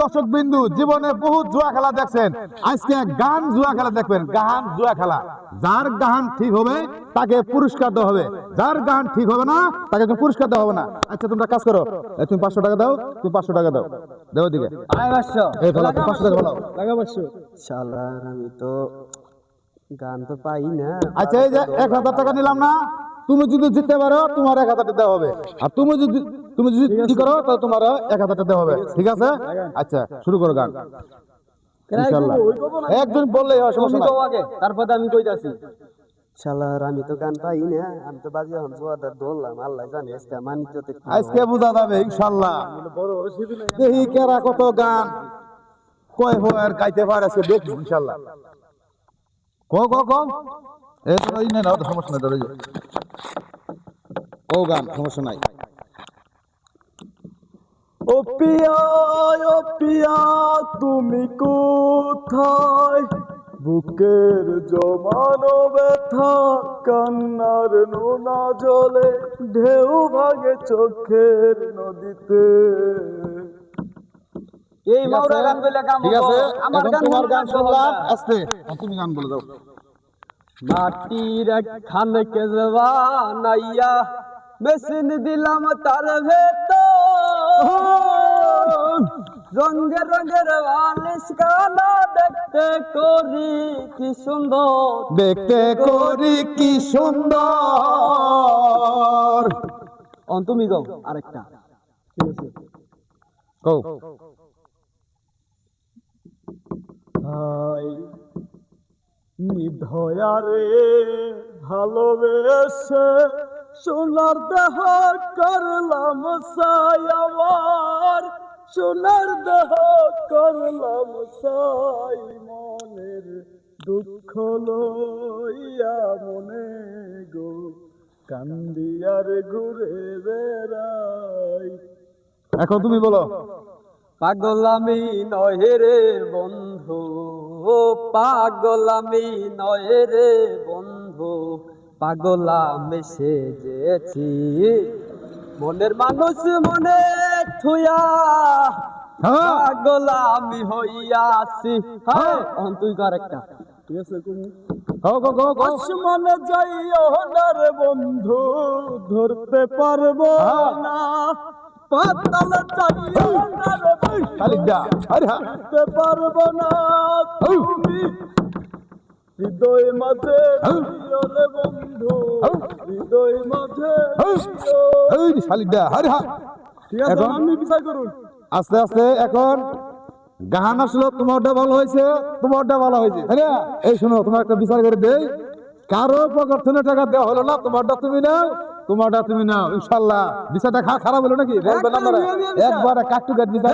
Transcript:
দর্শক বিন্দু, জীবনে বহু জুয়া খেলা দেখছেন, আজকে গান জুয়া খেলা দেখবেন। গান জুয়া খেলা, যার গান ঠিক হবে তাকে পুরস্কার দেওয়া হবে, যার গান ঠিক হবে না তাকে কোনো পুরস্কার দেওয়া হবে না। আচ্ছা তোমরা কাজ করো, তুমি 500 টাকা দাও, তুমি 500 টাকা দাও, দেও দিকে এই ফেলা 500 টাকা ফেলাও। শালার আমি তো গান তো পাই না। আচ্ছা এই যে 1000 টাকা নিলাম না, তুমি যদি জিততে পারো তোমার 1000 টাকা দেওয়া হবে, আর তুমি যদি কি করো তাহলে তোমার 1000 টাকা দেওয়া হবে, ঠিক আছে? আচ্ছা শুরু করো গান ইনশাআল্লাহ। একজন বললেই হয়, সমস্যা নাই। তারপরে আমি কইতাছি শালার আমি তো গান পাই না, আমি তো বাজে হন জোয়াদার ধরলাম, আল্লাহ জানে আজকে মানিজ্যতে আজকে বোঝা যাবে ইনশাআল্লাহ। দেখি কেরা কত গান কয় আর গাইতে পারে আজকে দেখি ইনশাআল্লাহ। এই তো এই না, সমস্যা নাই, ধরে ও গান সমস্যা নাই। ও পিয়া তুমি কোথায়, বুকের জমানো ব্যথা কান্নার নোনা জলে ঢেউ ভাগে চোখের নদীতে। এই মাওরা গান বলে কাম ঠিক আছে, আমার এখন গান তোমার গান শুনলাম, আস্তে তুমি গান বলে দাও। মাটির খানকে জবানাইয়া মেশিন দিলাম তার ভেতর, রঙের রঙের বালিশ কানা দেখতে করি কি সুন্দর, দেখতে করি কি সুন্দর। তুমি গাও আরেকটা, ঠিক আছে? কও। নিধয়ারে ভালোবেসে সোনার দেহ করলাম সাই, আমার সোনার দেহ করলাম সাই, মনের দুঃখ লইয়া মনে গো কান্দিয়ার ঘুরে বেড়াই। এখন তুমি বলো। পাগলামি নহে রে বন্ধু, পাগলামি নহে রে বন্ধু, পাগলামি সেজেছি মনের মানুষ মনে থুয়া, পাগলামি হইয়াছি। হ্যাঁ তুই কর একটা, ঠিক আছে? আসমানে যাইও না রে বন্ধু, ধরতে পারবো না, পাতাল যাইও না রে ধরতে পারবো না, তুমি হৃদয় মাঝে দিও রে বন্ধু, হৃদয় মাঝে ঠিক আছে? আমি বিচার করুন আস্তে আস্তে। এখন গান আসলো, তোমারটা ভালো হয়েছে, তোমারটা ভালো হয়েছে, তাই না? এই শোনো, তোমার একটা বিচার করে দেই, কারো পকেটে টাকা দেওয়া হলো না, তোমারটা তুমি নাও, তোমারটা তুমি নাও ইনশাআল্লাহ। বিচারটা খারাপ হলো নাকি? একবার কাটটু কাট বিচার।